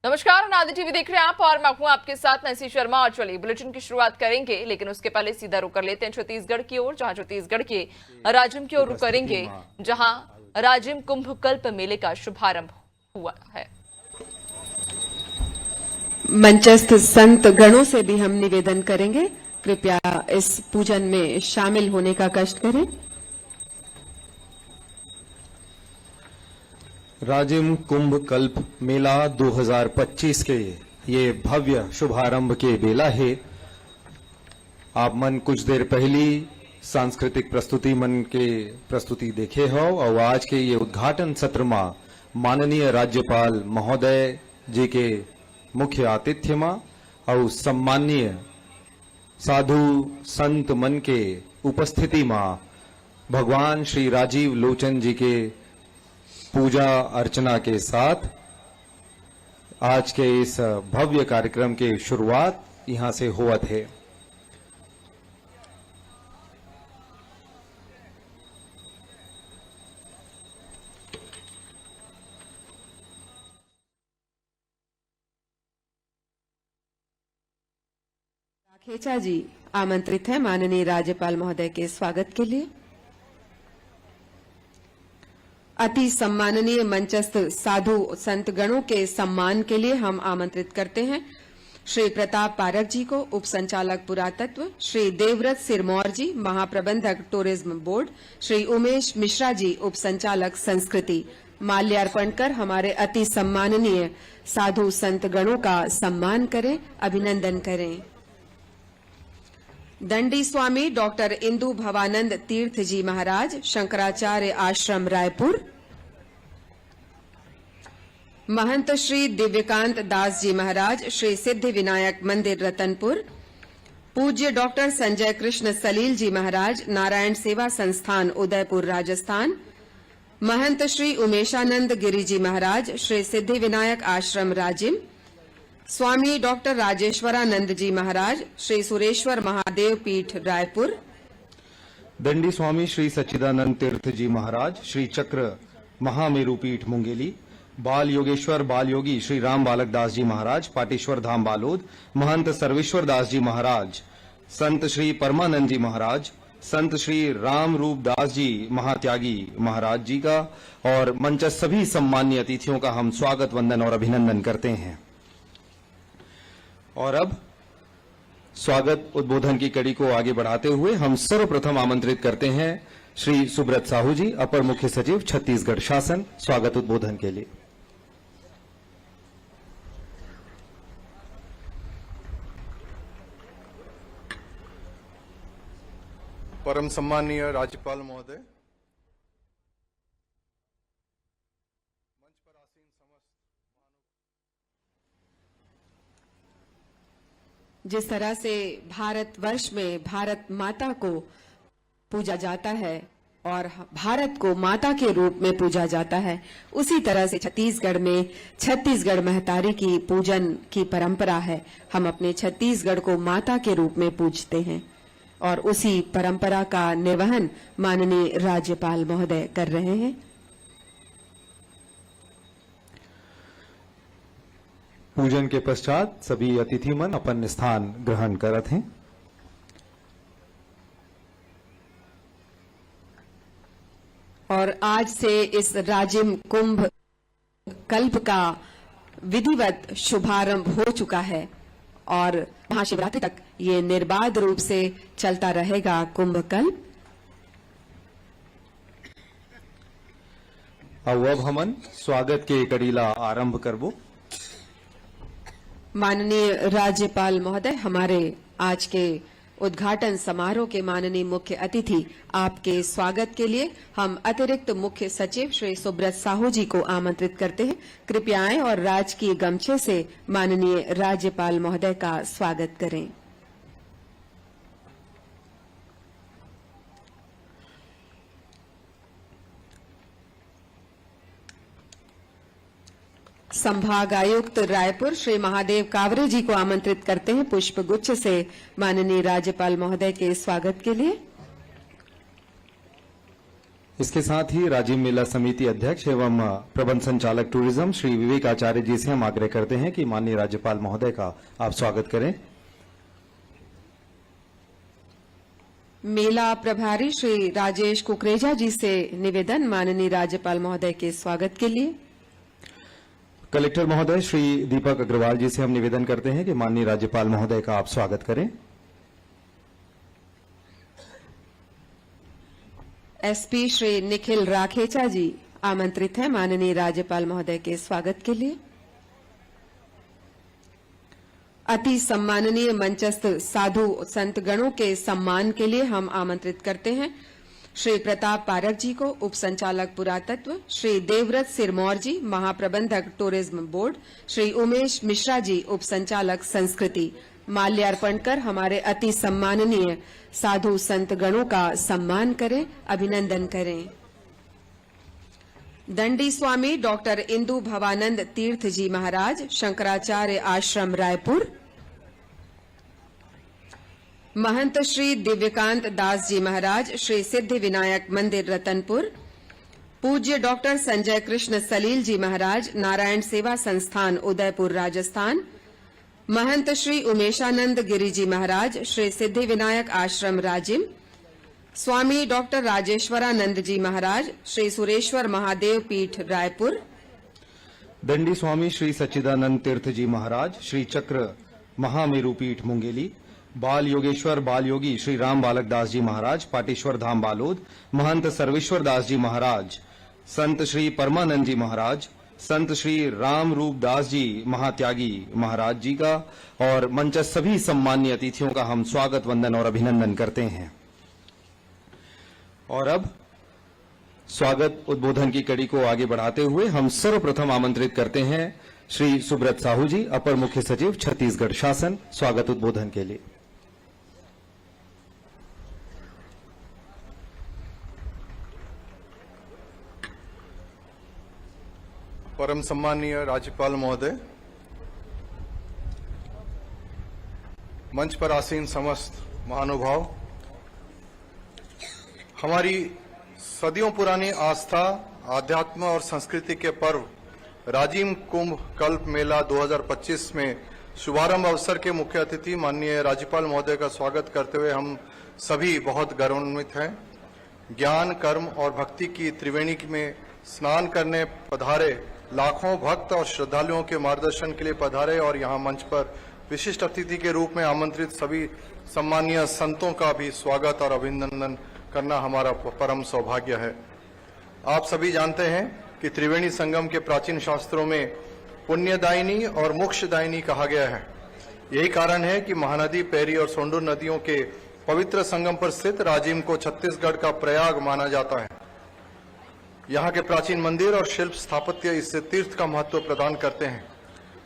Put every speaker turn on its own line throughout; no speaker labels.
नमस्कार, अनादि टीवी देख रहे हैं आप और मैं हूं आपके साथ नैसी शर्मा। और चलिए बुलेटिन की शुरुआत करेंगे, लेकिन उसके पहले सीधा रुक कर लेते हैं छत्तीसगढ़ की ओर, जहां छत्तीसगढ़ के राजिम की ओर रुक करेंगे, जहां राजिम कुंभ कल्प मेले का शुभारंभ हुआ है।
मंचस्थ संत गणों से भी हम निवेदन करेंगे, कृपया इस पूजन में शामिल होने का कष्ट करें।
राजिम कुंभ कल्प मेला 2025 के ये भव्य शुभारंभ के बेला है। आप मन कुछ देर पहली सांस्कृतिक प्रस्तुति देखे हो और आज के ये उद्घाटन सत्र में माननीय राज्यपाल महोदय जी के मुख्य आतिथ्य में और सम्माननीय साधु संत मन के उपस्थिति में भगवान श्री राजीव लोचन जी के पूजा अर्चना के साथ आज के इस भव्य कार्यक्रम के शुरुआत यहां से होवत है।
खेचा जी आमंत्रित है माननीय राज्यपाल महोदय के स्वागत के लिए। अति सम्माननीय मंचस्थ साधु संत गणों के सम्मान के लिए हम आमंत्रित करते हैं श्री प्रताप पारक जी को, उप संचालक पुरातत्व, श्री देवव्रत सिरमौर जी, महाप्रबंधक टूरिज्म बोर्ड, श्री उमेश मिश्रा जी, उप संचालक संस्कृति। माल्यार्पण कर हमारे अति सम्माननीय साधु संत गणों का सम्मान करें, अभिनंदन करें। दंडी स्वामी डॉक्टर इंदु भवानंद तीर्थ जी महाराज, शंकराचार्य आश्रम रायपुर। महंत श्री दिव्यकांत दास जी महाराज, श्री सिद्धि विनायक मंदिर रतनपुर। पूज्य डॉक्टर संजय कृष्ण सलील जी महाराज, नारायण सेवा संस्थान उदयपुर राजस्थान। महंत श्री उमेशानंद गिरी जी महाराज, श्री सिद्धि विनायक आश्रम राजिम। स्वामी डॉक्टर राजेश्वरानंद जी महाराज, श्री सुरेश्वर महादेव पीठ रायपुर।
दंडी स्वामी श्री सच्चिदानंद तीर्थ जी महाराज, श्री चक्र महामेरु पीठ मुंगेली। बाल योगेश्वर बाल योगी श्री राम बालक दास जी महाराज, पाटेश्वर धाम बालोद। महंत सर्वेश्वर दास जी महाराज, संत श्री परमानंद जी महाराज, संत श्री राम रूप दास जी महात्यागी महाराज जी का और मंचस्थ सभी सम्मान्य अतिथियों का हम स्वागत, वंदन और अभिनंदन करते हैं। और अब स्वागत उद्बोधन की कड़ी को आगे बढ़ाते हुए हम सर्वप्रथम आमंत्रित करते हैं श्री सुब्रत साहू जी, अपर मुख्य सचिव छत्तीसगढ़ शासन, स्वागत उद्बोधन के लिए।
परम सम्मानीय राज्यपाल महोदय, मंच पर आसीन समस्त,
जिस तरह से भारतवर्ष में भारत माता को पूजा जाता है और भारत को माता के रूप में पूजा जाता है, उसी तरह से छत्तीसगढ़ में छत्तीसगढ़ महतारी की पूजन की परंपरा है। हम अपने छत्तीसगढ़ को माता के रूप में पूजते हैं और उसी परंपरा का निर्वहन माननीय राज्यपाल महोदय कर रहे हैं।
पूजन के पश्चात सभी अतिथिमन अपन स्थान ग्रहण करत हैं।
और आज से इस राजिम कुंभ कल्प का विधिवत शुभारंभ हो चुका है और महाशिवरात्रि तक ये निर्बाध रूप से चलता रहेगा कुंभ कल्प।
अब हमन स्वागत के कड़ीला आरंभ करबो।
माननीय राज्यपाल महोदय, हमारे आज के उद्घाटन समारोह के माननीय मुख्य अतिथि, आपके स्वागत के लिए हम अतिरिक्त मुख्य सचिव श्री सुब्रत साहू जी को आमंत्रित करते हैं। कृपया आएं और राजकीय गमछे से माननीय राज्यपाल महोदय का स्वागत करें। संभाग आयुक्त रायपुर श्री महादेव कावरे जी को आमंत्रित करते हैं पुष्प गुच्छ से माननीय राज्यपाल महोदय के स्वागत के लिए।
इसके साथ ही राजीव मेला समिति अध्यक्ष एवं प्रबंध संचालक टूरिज्म श्री विवेक आचार्य जी से हम आग्रह करते हैं कि माननीय राज्यपाल महोदय का आप स्वागत करें।
मेला प्रभारी श्री राजेश कुकरेजा जी से निवेदन माननीय राज्यपाल महोदय के स्वागत के लिए।
कलेक्टर महोदय श्री दीपक अग्रवाल जी से हम निवेदन करते हैं कि माननीय राज्यपाल महोदय का आप स्वागत करें।
एसपी श्री निखिल राखेचा जी आमंत्रित हैं माननीय राज्यपाल महोदय के स्वागत के लिए। अति सम्माननीय मंचस्थ साधु संत गणों के सम्मान के लिए हम आमंत्रित करते हैं श्री प्रताप पारक जी को, उप संचालक पुरातत्व, श्री देवव्रत सिरमौर जी महाप्रबंधक टूरिज्म बोर्ड, श्री उमेश मिश्रा जी उप संचालक संस्कृति, माल्यार्पण कर हमारे अति सम्माननीय साधु संत गणों का सम्मान करें, अभिनंदन करें। दंडी स्वामी डॉक्टर इंदु भवानंद तीर्थ जी महाराज, शंकराचार्य आश्रम रायपुर। महंत श्री दिव्यकांत दास जी महाराज, श्री सिद्धि विनायक मंदिर रतनपुर। पूज्य डॉक्टर संजय कृष्ण सलील जी महाराज, नारायण सेवा संस्थान उदयपुर राजस्थान। महंत श्री उमेशानंद गिरी जी महाराज, श्री सिद्धि विनायक आश्रम राजिम। स्वामी डॉक्टर राजेश्वरानंद जी महाराज, श्री सुरेश्वर महादेव पीठ रायपुर।
दंडी स्वामी श्री सच्चिदानंद तीर्थ जी महाराज, श्री चक्र महामेरु पीठ मुंगेली। बाल योगेश्वर बाल योगी श्री राम बालक दास जी महाराज, पाटेश्वर धाम बालोद। महंत सर्वेश्वर दास जी महाराज, संत श्री परमानंद जी महाराज, संत श्री राम रूप दास जी महात्यागी महाराज जी का और मंचस्थ सभी सम्मान्य अतिथियों का हम स्वागत, वंदन और अभिनंदन करते हैं। और अब स्वागत उद्बोधन की कड़ी को आगे बढ़ाते हुए हम सर्वप्रथम आमंत्रित करते हैं श्री सुब्रत साहू जी, अपर मुख्य सचिव छत्तीसगढ़ शासन, स्वागत उद्बोधन के लिए।
परम सम्मानीय राज्यपाल महोदय, मंच पर आसीन समस्त महानुभाव, हमारी सदियों पुरानी आस्था, आध्यात्म और संस्कृति के पर्व राजिम कुंभ कल्प मेला 2025 में शुभारंभ अवसर के मुख्य अतिथि माननीय राज्यपाल महोदय का स्वागत करते हुए हम सभी बहुत गौरवान्वित हैं। ज्ञान, कर्म और भक्ति की त्रिवेणी में स्नान करने पधारे लाखों भक्त और श्रद्धालुओं के मार्गदर्शन के लिए पधारे और यहाँ मंच पर विशिष्ट अतिथि के रूप में आमंत्रित सभी सम्मानीय संतों का भी स्वागत और अभिनंदन करना हमारा परम सौभाग्य है। आप सभी जानते हैं कि त्रिवेणी संगम के प्राचीन शास्त्रों में पुण्यदायिनी और मोक्षदायिनी कहा गया है। यही कारण है कि महानदी, पैरी और सोंडूर नदियों के पवित्र संगम पर स्थित राजिम को छत्तीसगढ़ का प्रयाग माना जाता है। यहाँ के प्राचीन मंदिर और शिल्प स्थापत्य इससे तीर्थ का महत्व प्रदान करते हैं।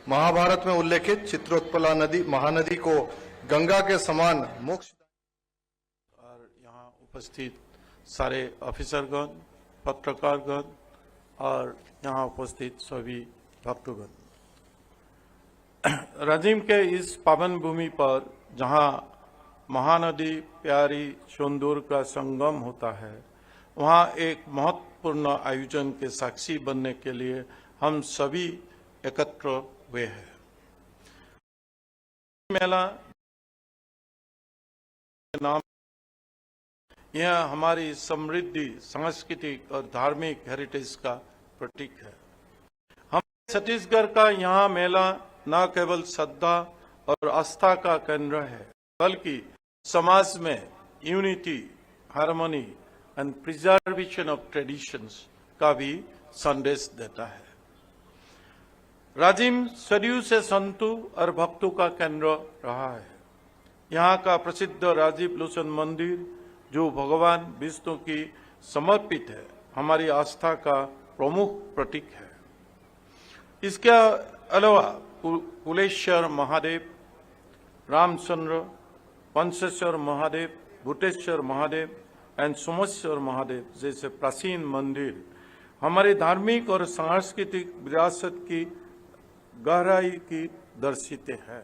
महाभारत में उल्लेखित चित्रोत्पला नदी महानदी को गंगा के समान मोक्ष
और यहाँ उपस्थित सारे ऑफिसरगण, पत्रकारगण और यहाँ उपस्थित सभी भक्तगण, राजिम के इस पावन भूमि पर जहाँ महानदी प्यारी सोंदूर का संगम होता है, वहाँ एक महत्वपूर्ण आयोजन के साक्षी बनने के लिए हम सभी एकत्र हुए हैं। मेला नाम यह हमारी समृद्धि, सांस्कृतिक और धार्मिक हेरिटेज का प्रतीक है। हम छत्तीसगढ़ का यहाँ मेला न केवल श्रद्धा और आस्था का केंद्र है, बल्कि समाज में unity, harmony and preservation of traditions का भी संदेश देता है। राजिम सदियों से संतों और भक्तों का केंद्र रहा है। यहाँ का प्रसिद्ध राजीव लोचन मंदिर, जो भगवान विष्णु की समर्पित है, हमारी आस्था का प्रमुख प्रतीक है। इसके अलावा कुलेश्वर महादेव, रामचंद्र, पंचेश्वर महादेव, भूतेश्वर महादेव एंड सोमेश्वर महादेव जैसे प्राचीन मंदिर हमारे धार्मिक और सांस्कृतिक विरासत की गहराई की दर्शाते हैं।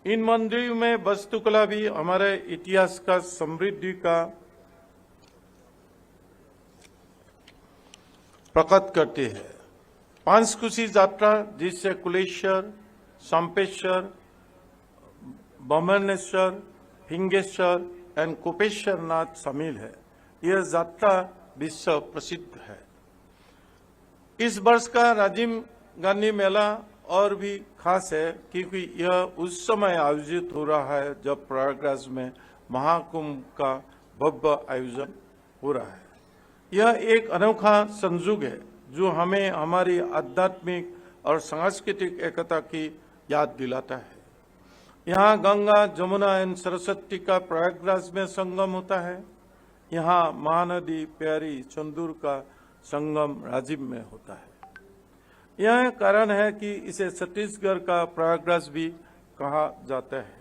इन मंदिरों में वास्तुकला भी हमारे इतिहास का समृद्धि का प्रकट करती है। पांचकुशी यात्रा, जिससे कुलेश्वर, संपेश्वर, बमनेश्वर, हिंगेश्वर एंड कोपेश्वर नाथ शामिल है, यह यात्रा विश्व प्रसिद्ध है। इस वर्ष का राजीव गांधी मेला और भी खास है, क्योंकि यह उस समय आयोजित हो रहा है जब प्रयागराज में महाकुंभ का भव्य आयोजन हो रहा है। यह एक अनोखा संयोग है जो हमें हमारी आध्यात्मिक और सांस्कृतिक एकता की याद दिलाता है। यहाँ गंगा, जमुना एवं सरस्वती का प्रयागराज में संगम होता है। यहाँ महानदी प्यारी चंदूर का संगम राजीव में होता है। यह कारण है कि इसे छत्तीसगढ़ का प्रयागराज भी कहा जाता है।